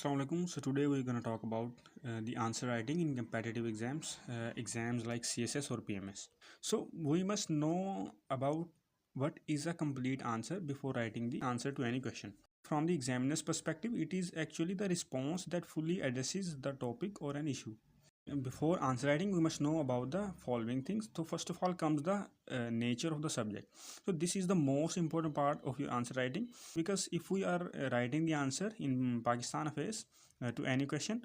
Assalamu alaikum. So today we're going to talk about the answer writing in competitive exams like CSS or PMS. So we must know about what is a complete answer before writing the answer to any question. From the examiner's perspective, it is actually the response that fully addresses the topic or an issue. Before answer writing, we must know about the following things. So first of all comes the nature of the subject. So this is the most important part of your answer writing, because if we are writing the answer in Pakistan affairs to any question,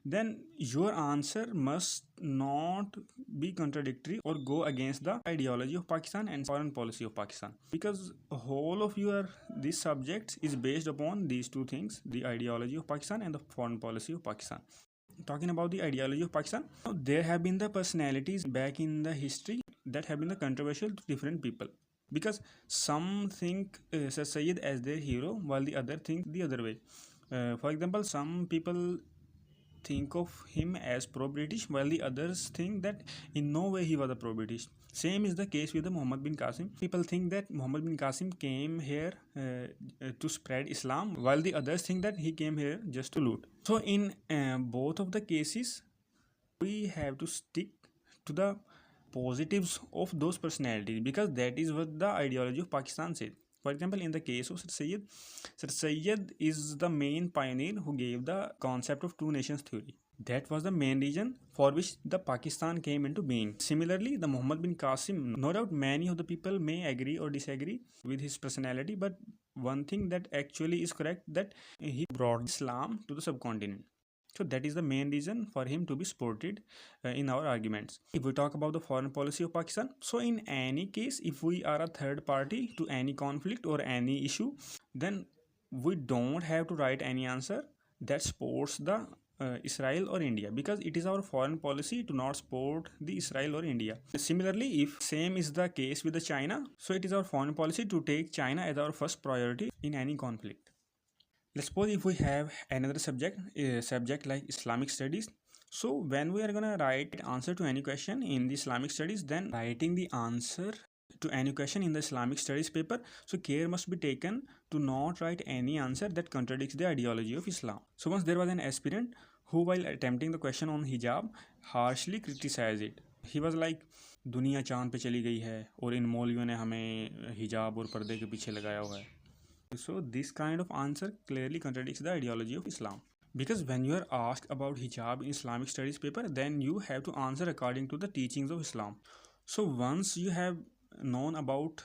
then your answer must not be contradictory or go against the ideology of Pakistan and foreign policy of Pakistan, because whole of your this subject is based upon these two things: the ideology of Pakistan and the foreign policy of Pakistan. Talking about the ideology of Pakistan, there have been the personalities back in the history that have been the controversial to different people, because some think Sir Sayyid as their hero while the other think the other way. For example, some people think of him as pro-British while the others think that in no way he was a pro-British. Same is the case with the Muhammad bin Qasim. People think that Muhammad bin Qasim came here to spread Islam, while the others think that he came here just to loot. So in both of the cases, we have to stick to the positives of those personalities, because that is what the ideology of Pakistan said. For example, in the case of Sir Sayyid is the main pioneer who gave the concept of two nations theory. That was the main reason for which the Pakistan came into being. Similarly, the Muhammad bin Qasim, no doubt many of the people may agree or disagree with his personality, but one thing that actually is correct, that he brought Islam to the subcontinent. So that is the main reason for him to be supported in our arguments. If we talk about the foreign policy of Pakistan, so in any case, if we are a third party to any conflict or any issue, then we don't have to write any answer that supports the Israel or India, because it is our foreign policy to not support the Israel or India. Similarly, if same is the case with the China, so it is our foreign policy to take China as our first priority in any conflict. Let's suppose if we have another subject like Islamic studies. So when we are gonna write answer to any question in the Islamic studies, then writing the answer to any question in the Islamic studies paper, so care must be taken to not write any answer that contradicts the ideology of Islam. So once there was an aspirant who, while attempting the question on hijab, harshly criticized it. He was like, दुनिया चांद पे चली गई है और इन मौलवियों ने हमें हिजाब और पर्दे के पीछे लगाया हुआ है. So this kind of answer clearly contradicts the ideology of Islam. Because when you are asked about hijab in Islamic studies paper, then you have to answer according to the teachings of Islam. So once you have known about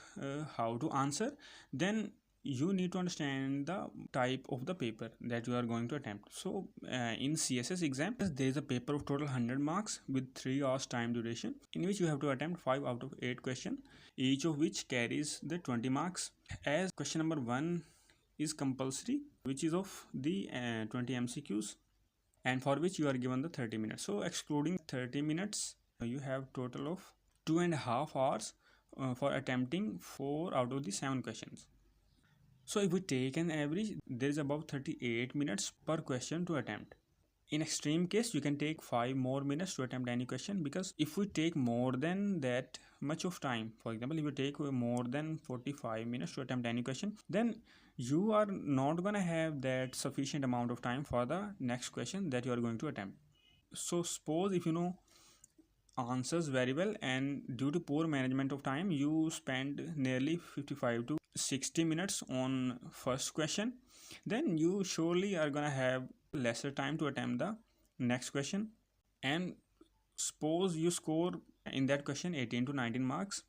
how to answer, then you need to understand the type of the paper that you are going to attempt. So in CSS exam, there is a paper of total 100 marks with 3 hours time duration, in which you have to attempt 5 out of 8 questions, each of which carries the 20 marks. As question number 1 is compulsory, which is of the 20 MCQs, and for which you are given the 30 minutes. So excluding 30 minutes, you have total of 2.5 hours for attempting 4 out of the 7 questions. So if we take an average, there is about 38 minutes per question to attempt. In extreme case, you can take 5 more minutes to attempt any question, because if we take more than that much of time, for example, if you take more than 45 minutes to attempt any question, then you are not gonna have that sufficient amount of time for the next question that you are going to attempt. So suppose if you know answers very well, and due to poor management of time, you spend nearly 55 to 60 minutes on first question, then you surely are gonna have lesser time to attempt the next question. And suppose you score in that question 18 to 19 marks,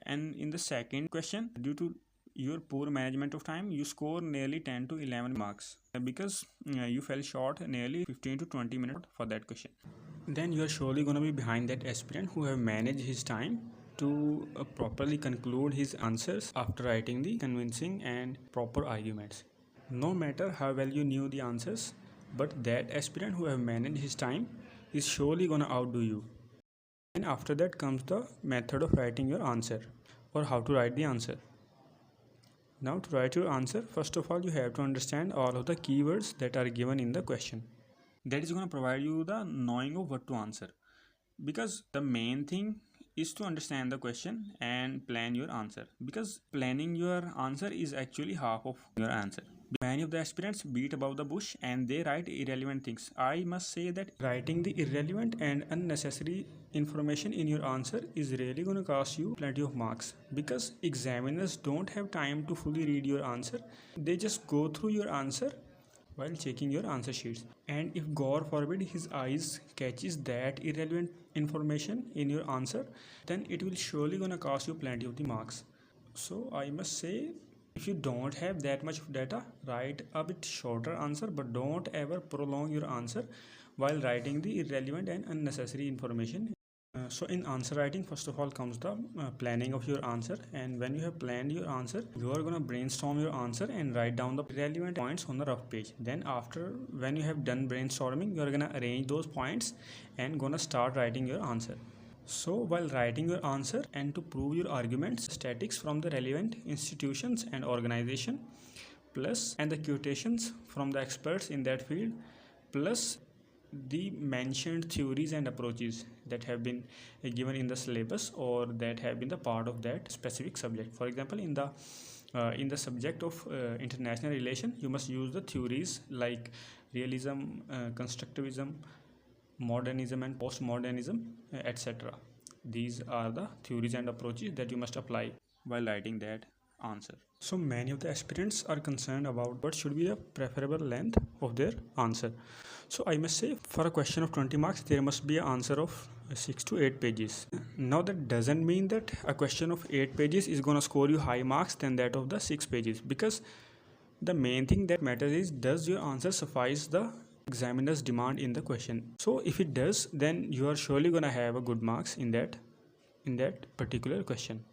and in the second question, due to your poor management of time, you score nearly 10 to 11 marks, because you fell short nearly 15 to 20 minutes for that question. Then you are surely going to be behind that aspirant who have managed his time to properly conclude his answers after writing the convincing and proper arguments. No matter how well you knew the answers, but that aspirant who have managed his time is surely going to outdo you. And after that comes the method of writing your answer, or how to write the answer. Now to write your answer, first of all you have to understand all of the keywords that are given in the question. That is going to provide you the knowing of what to answer, because the main thing is to understand the question and plan your answer, because planning your answer is actually half of your answer. Many of the aspirants beat about the bush and they write irrelevant things. I must say that writing the irrelevant and unnecessary information in your answer is really going to cost you plenty of marks, because examiners don't have time to fully read your answer. They just go through your answer while checking your answer sheets, and if god forbid his eyes catches that irrelevant information in your answer, then it will surely going to cost you plenty of the marks. So I must say, if you don't have that much of data, write a bit shorter answer, but don't ever prolong your answer while writing the irrelevant and unnecessary information. So in answer writing, first of all comes the planning of your answer, and when you have planned your answer, you are gonna brainstorm your answer and write down the relevant points on the rough page. Then after, when you have done brainstorming, you are gonna arrange those points and gonna start writing your answer. So while writing your answer and to prove your arguments, statistics from the relevant institutions and organization, plus and the quotations from the experts in that field, plus the mentioned theories and approaches that have been given in the syllabus or that have been the part of that specific subject. For example, in the subject of international relation, you must use the theories like realism, constructivism, modernism and postmodernism, etc. These are the theories and approaches that you must apply while writing that answer. So many of the aspirants are concerned about what should be the preferable length of their answer. So I must say, for a question of 20 marks, there must be an answer of 6 to 8 pages. Now that doesn't mean that a question of 8 pages is going to score you high marks than that of the 6 pages, because the main thing that matters is, does your answer suffice the examiner's demand in the question? So if it does, then you are surely going to have a good marks in that particular question.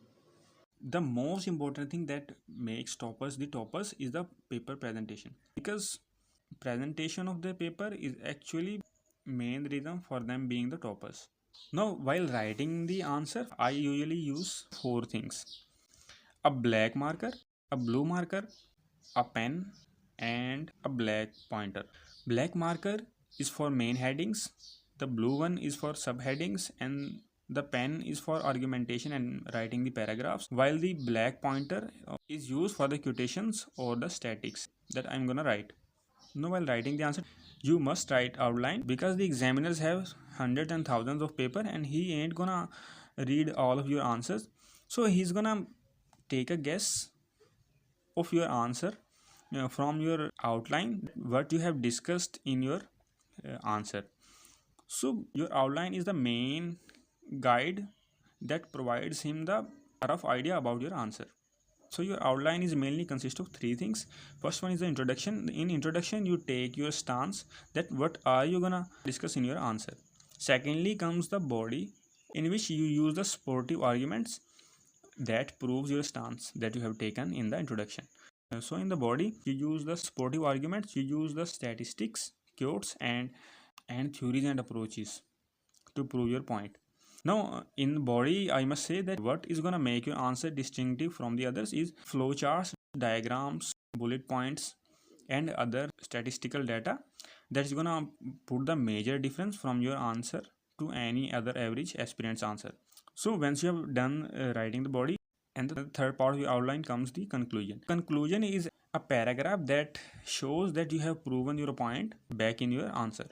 The most important thing that makes toppers the toppers is the paper presentation, because presentation of the paper is actually main reason for them being the toppers. Now while writing the answer, I usually use four things: a black marker, a blue marker, a pen, and a black pointer. Black marker is for main headings, the blue one is for subheadings, and the pen is for argumentation and writing the paragraphs, while the black pointer is used for the quotations or the statics that I'm gonna write. Now while writing the answer, you must write outline, because the examiners have hundreds and thousands of paper and he ain't gonna read all of your answers. So he's gonna take a guess of your answer from your outline, what you have discussed in your answer. So your outline is the main guide that provides him the rough idea about your answer. So your outline is mainly consist of three things. First one is the introduction. In introduction, you take your stance that what are you gonna discuss in your answer. Secondly comes the body, in which you use the supportive arguments that proves your stance that you have taken in the introduction. So in the body, you use the supportive arguments, you use the statistics, quotes, and theories and approaches to prove your point. Now in body, I must say that what is gonna make your answer distinctive from the others is flowcharts, diagrams, bullet points, and other statistical data that is gonna put the major difference from your answer to any other average aspirant's answer. So once you have done writing the body, and the third part of your outline comes the conclusion. Conclusion is a paragraph that shows that you have proven your point back in your answer.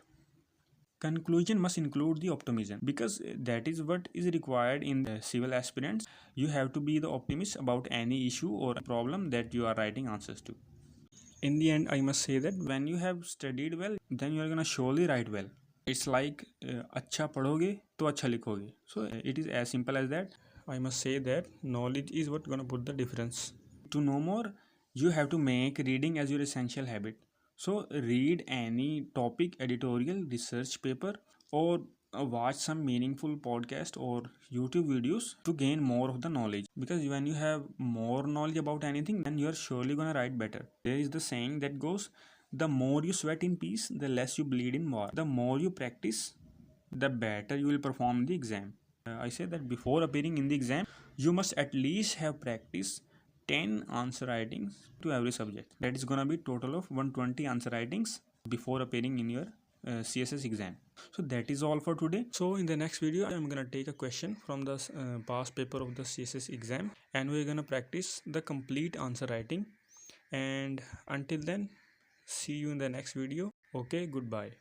Conclusion must include the optimism, because that is what is required in the civil aspirants. You have to be the optimist about any issue or problem that you are writing answers to. In the end, I must say that when you have studied well, then you are gonna surely write well. It's like अच्छा पढ़ोगे तो अच्छा लिखोगे. So it is as simple as that. I must say that knowledge is what gonna put the difference. To know more, you have to make reading as your essential habit. So read any topic, editorial, research paper, or watch some meaningful podcast or YouTube videos to gain more of the knowledge. Because when you have more knowledge about anything, then you are surely gonna write better. There is the saying that goes, the more you sweat in peace, the less you bleed in war. The more you practice, the better you will perform in the exam. I say that before appearing in the exam, you must at least have practiced 10 answer writings to every subject. That is gonna be total of 120 answer writings before appearing in your CSS exam. So that is all for today. So in the next video, I'm gonna take a question from the past paper of the CSS exam, and we're gonna practice the complete answer writing And until then, see you in the next video. Okay, goodbye.